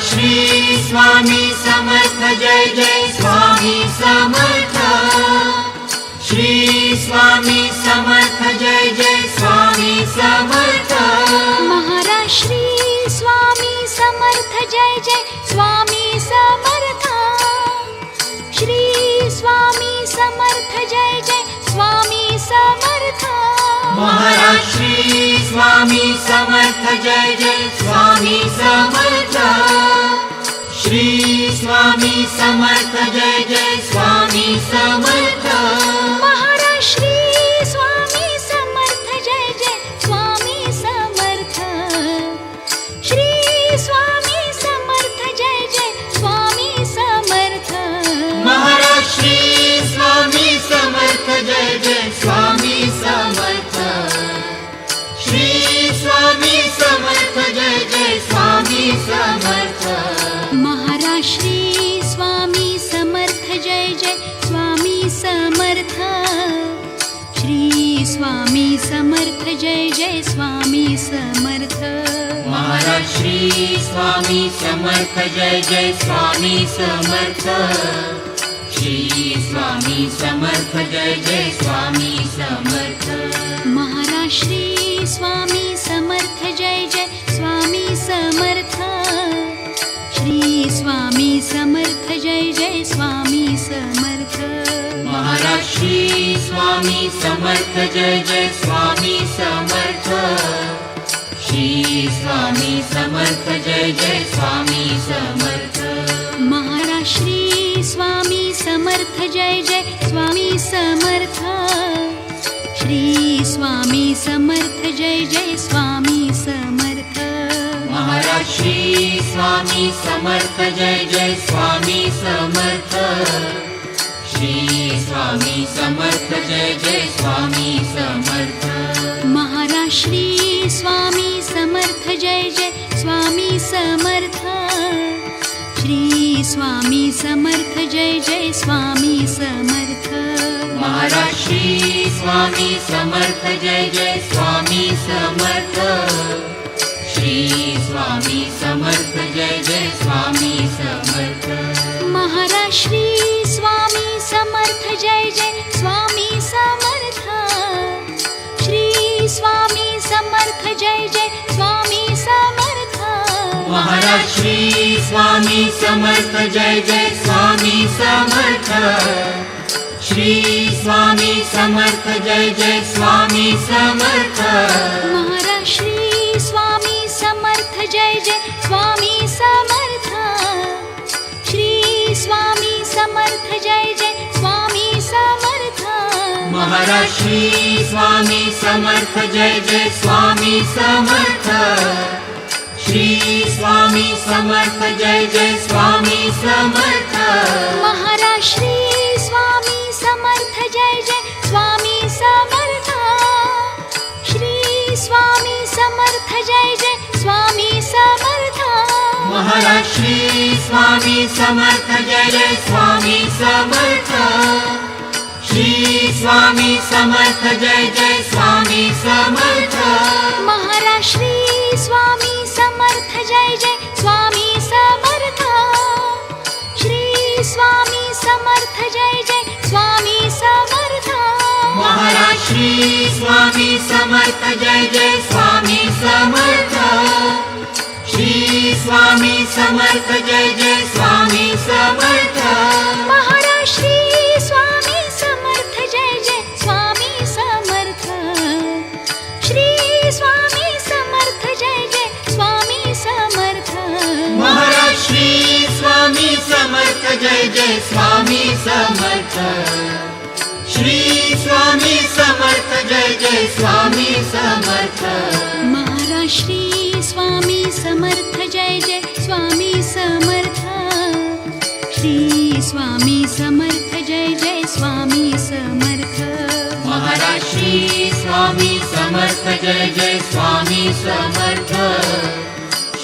Shri Swami Samarth Jai Jai Swami Samarth. Shri Swami Samarth Jai Jai Swami Samarth. Maharaj Shri Swami Samarth Jai Jai Swami Samarth. Shri Swami Samarth Jai Jai Swami Samarth. Maharaj Shri Swami Samarth Jai Jai Swami Samarth. Shri Swami Samarth Jai Jai Swami Samarth. Maharaj Shri Swami Samarth Jai Jai Swami Samarth. Shri Swami Samarth Jai Jai Swami Samarth. Maharaj Shri Swami Samarth Jai Jai Swami Samarth. Shri Swami Samarth Jai Jai Swami Samarth. Maharaj Shri Swami Samarth Jai Jai Swami Samarth. Shri Swami Samarth Jai Jai Swami Samarth. Maharaj Shri Swami Samarth Jai Jai Swami Samarth. Shri Swami Samarth Jai Jai Swami Samarth. Maharaj Shri Swami Samarth Jai Jai Swami Samarth. Shri Swami Samarth Jai Jai Swami Samarth. Maharaj Shri Swami Samarth Jai Jai Swami Samarth. Shri Swami Samarth Jai Jai Swami Samarth. Maharaj Shri Swami Samarth Jai Jai Swami Samarth. Shri Swami Samarth Jai Jai Swami Samarth. Maharaj Shri Swami Samarth Jai Jai Swami Samarth. Shri Swami Samarth Jai Jai Swami Samarth. Maharaj Shri Swami Samarth Jai Jai Swami Samarth. Shri Swami Samarth Jai Jai Swami Samarth. Maharaj Shri Swami Samarth Jai Jai Swami Samarth. Shri Swami Samarth Jai Jai Swami Samarth. Maharaj Shri Swami Samarth Jai Jai Swami Samarth. Shri Swami Samarth Jai Jai Swami Samarth. Maharaj Shri Swami Samarth Jai Jai Swami Samarth. Shri Swami Samarth Jai Jai Swami Samarth. Maharaj Shri Swami Samarth Jai Jai Swami Samarth. Shri Swami Samarth Jai Jai Swami Samarth. Maharaj Shri Swami Samarth Jai Jai Swami Samarth. Shri Swami Samarth Jai Jai Swami Samarth. Maharaj Shri Swami Samarth Jai Jai Swami Samarth. Shri Swami Samarth Jai Jai Swami Samarth. Maharaj Shri Swami Samarth Jai Jai Swami Samarth. Shri Swami Samarth Jai Jai Swami Samarth. Maharaj Shri Swami Samarth Jai Jai Swami Samarth. Shri Swami Samarth Jai Jai Swami Samarth. Maharaj Shri Swami Samarth Jai Jai Swami Samarth. Shri Swami Samarth Jai Jai Swami Samarth. Maharaj Shri Swami Samarth Jai Jai Swami Samarth. Shri Swami Samarth Jai Jai Swami Samarth. Maharaj Shri Swami Samarth Jai Jai Swami Samarth. Shri Swami Samarth Jai Jai Swami Samarth. Maharaj Shri Swami Samarth Jai Jai Swami Samarth. Shri Swami Samarth Jai Jai Swami Samarth. Maharaj Shri Swami Samarth Jai Jai Swami Samarth.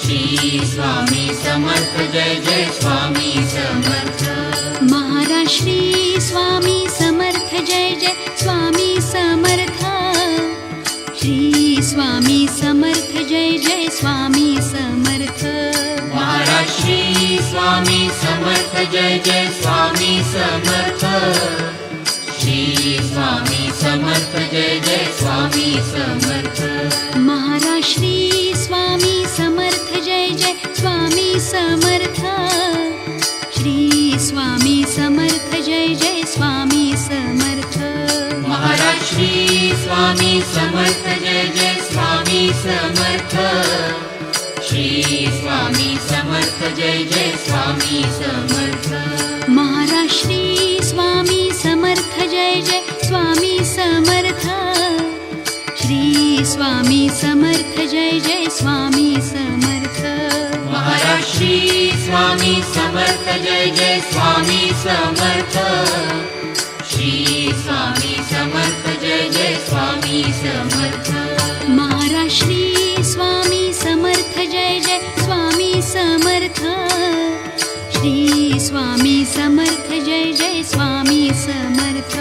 Shri Swami Samarth Jai Jai Swami Samarth. Maharaj Shri Swami Samarth Jai Jai Swami Samarth. Shri Swami Samarth Jai Jai Swami Samarth. Maharaj Shri Swami Samarth Jai Jai Swami Samarth Shri Swami Samarth Jai Jai Swami Samarth Maharaj Shri Swami Samarth Jai Jai Swami Samarth Shri Swami Samarth Jai Jai Swami Samarth Maharaj Shri Swami Samarth Jai Jai Swami Samarth Shri Swami Samarth Jai Jai Swami Samarth Maharaj Shri Swami Samarth Jai Jai Swami Samarth Shri Swami Samarth Jai Jai Swami Samarth Maharaj Shri Swami Samarth Jai Jai Swami Samarth Shri Swami Samarth Jai Jai Swami Samarth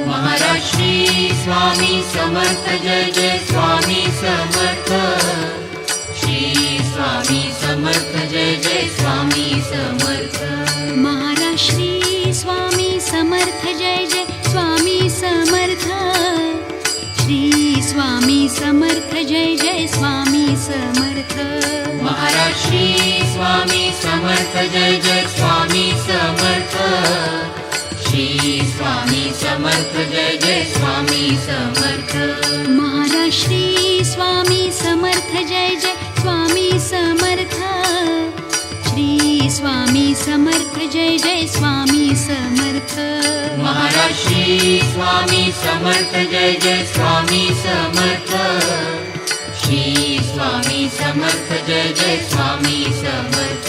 Maharaj Shri Swami Samarth Jai Jai Swami Samarth Shri Swami Samarth Jai Jai Swami Samarth Maharaj Shri Swami Samarth Jai Jai Swami Samarth Shri Swami Samarth Jai Jai Swami Samarth Maharaj Shri Swami Samarth Jai Jai Swami Samarth Shri Swami Samarth Jai Jai Swami Samarth Maharaj Shri Swami Samarth Jai Jai Swami Samarth Shri Swami Samarth Jai Jai Swami Samarth Maharaj Shri Swami Samarth Jai Jai Swami Samarth Shri Swami Samarth Jai Jai Swami Samarth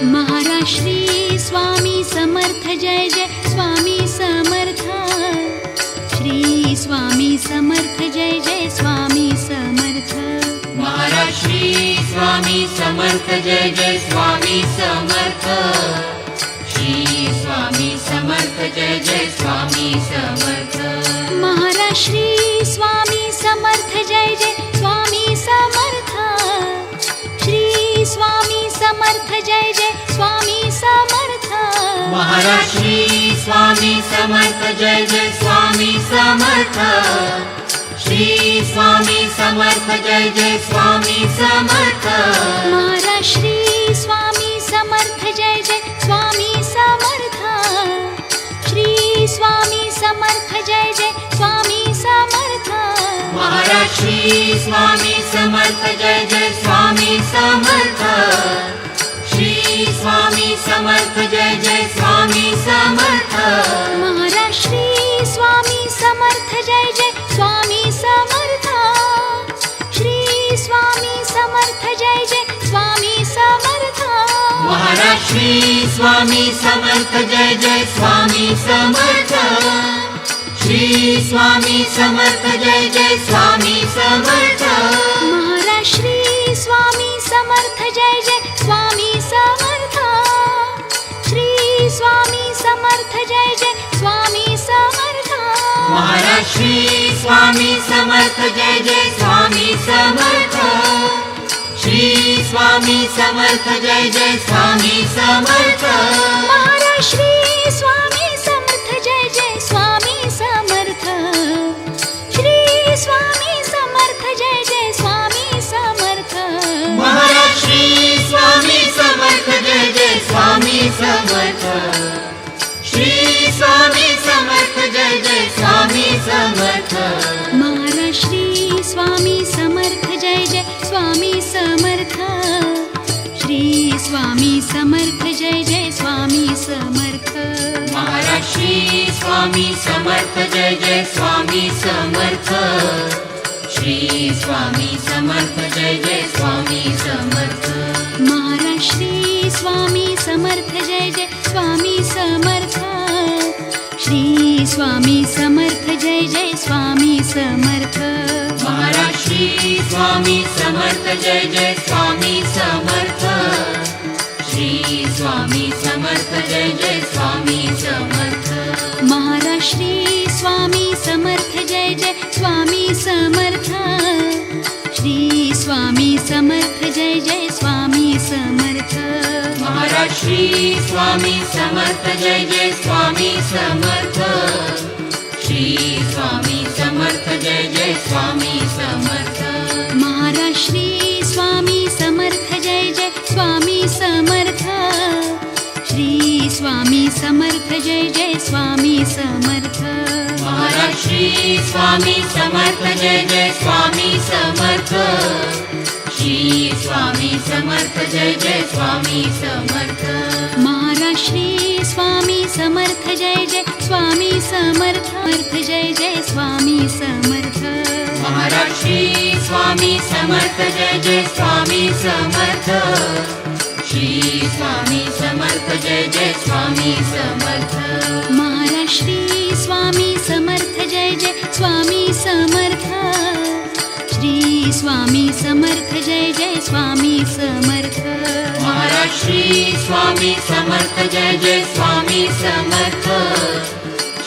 Maharaj Shri Swami Samarth Jai Jai Swami Samarth Shri Swami Samarth Jai Jai Swami Samarth Maharaj Shri Swami Samarth Jai Jai Swami Samarth Shri Swami Samarth Jai Jai Swami Samarth Maharaj Shri Swami Samarth Jai Jai Swami Samarth Shri Swami Samarth Jai Jai Swami Samarth Maharaj Shri Swami Samarth Jai Jai Swami Samarth Shri Swami Samarth Jai Jai Swami Samarth Maharaj Shri Swami Samarth Jai Jai Swami Samarth Shri Swami Samarth Jai Jai Swami Samarth Maharaj Shri Swami Samarth Jai Jai Swami Samarth Shri Swami Samarth Jai Jai Swami Samarth Maharaj Shri Swami Samarth Jai Jai Swami Samarth Shri Swami Samarth Jai Jai Swami Samarth Maharaj Shri Swami Samarth Jai Jai Swami Samarth Shri Swami Samarth Jai Jai Swami Samarth Maharaj Shri Swami Samarth Jai Jai Swami Samarth Shri Swami Samarth Jai Jai Swami Samarth Maharaj Shri Swami Samarth Jai Jai Swami Samarth Shri Swami Samarth Jai Jai Swami Samarth Maharaj Shri Swami Samarth Jai Jai Swami Samarth Shri Swami Samarth Jai Jai Swami Samarth Maharaj Shri Swami Samarth Jai Jai Swami Samarth Shri Swami Samarth Jai Jai Swami Samarth Maharaj Shri Swami Samarth Jai Jai Swami Samarth Shri Swami Samarth Jai Jai Swami Samarth Maharaj Shri Swami Samarth Jai Jai Swami Samarth Shri Swami Samarth Jai Jai Swami Samarth Maharaj Shri Swami Samarth Jai Jai Swami Samarth Shri Swami Samarth Jai Jai Swami Samarth Maharaj Shri Swami Samarth Jai Jai Swami Samarth Shri Swami Samarth Jai Jai Swami Samarth Maharaj Shri Swami Samarth Jai Jai Swami Samarth Shri Swami Samarth Jai Jai Swami Samarth Maharaj Shri Swami Samarth Jai Jai Swami Samarth Shri Swami Samarth Jai Jai Swami Samarth Maharaj Shri Swami Samarth Jai Jai Swami Samarth Shri Swami Samarth Jai Jai Swami Samarth Maharaj Shri Swami Samarth Jai Jai Swami Samarth Shri Swami Samarth Jai Jai Swami Samarth Maharaj Shri Swami Samarth Jai Jai Swami Samarth Shri Swami Samarth Jai Jai Swami Samarth Maharaj Shri Swami Samarth Jai Jai Swami Samarth Jai Jai Swami Samarth Maharaj Shri Swami Samarth Jai Jai Swami Samarth Shri Swami Samarth Jai Jai Swami Samarth Maharaj Shri Swami Samarth Jai Jai Swami Samarth Shri Swami Samarth Jai Jai Swami Samarth Maharaj Shri Swami Samarth Jai Jai Swami Samarth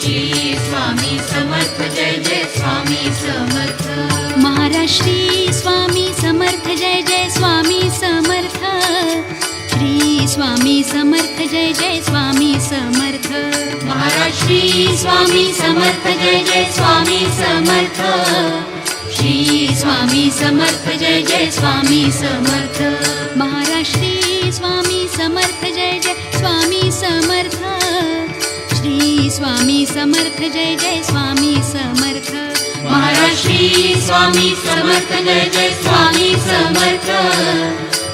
Shri Swami Samarth Jai Jai Swami Samarth Maharaj Shri Swami Samarth Jai Jai Swami Samarth Shri Swami Samarth Jai Jai Swami Samarth Maharaj Shri Swami Samarth Jai Jai Swami Samarth Shri Swami Samarth Jai Jai Swami Samarth Maharaj Shri Swami Samarth Jai Jai Swami Samarth Shri Swami Samarth Jai Jai Swami Samarth Maharaj Shri Swami Samarth Jai Jai Swami Samarth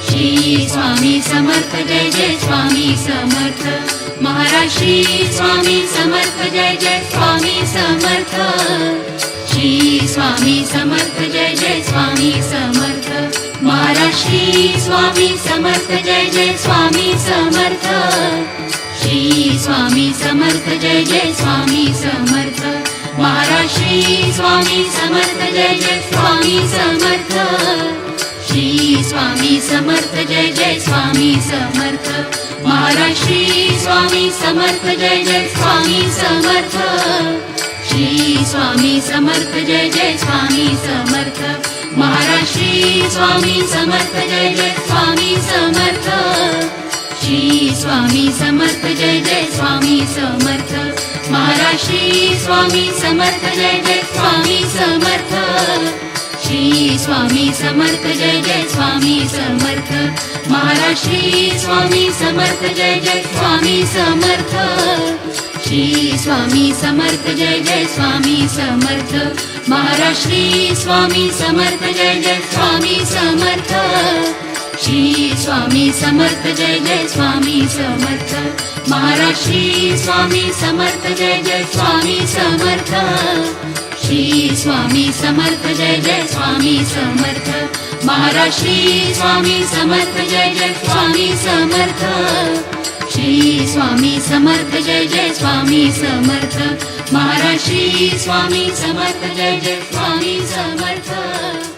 Shri Swami Samarth Jai Jai Swami Samarth Maharaj Shri Swami Samarth Jai Jai Swami Samarth Shri Swami Samarth Jai Jai Swami Samarth Maharaj Shri Swami Samarth Jai Jai Swami Samarth Shri Swami Samarth Jai Jai Swami Samarth Maharaj Shri Swami Samarth Jai Jai Swami Samarth Shri Swami Samarth Jai Jai Swami Samarth Maharaj Shri Swami Samarth Jai Jai Swami Samarth Shri Swami Samarth Jai Jai Swami Samarth Maharaj Shri Swami Samarth Jai Jai Swami Samarth Shri Swami Samarth Jai Jai Swami Samarth Maharaj Shri Swami Samarth Jai Jai Swami Samarth Shri Swami Samarth Jai Jai Swami Samarth Maharaj Shri Swami Samarth Jai Jai Swami Samarth Shri Swami Samarth Jai Jai Swami Samarth Maharaj Shri Swami Samarth Jai Jai Swami Samarth Shri Swami Samarth Jai Jai Swami Samarth Maharaj Shri Swami Samarth Jai Jai Swami Samarth Shri Swami Samarth Jai Jai Swami Samarth Maharaj Shri Swami Samarth Jai Jai Swami Samarth Shri Swami Samarth Jai Jai Swami Samarth Maharaj Shri Swami Samarth Jai Jai Swami Samarth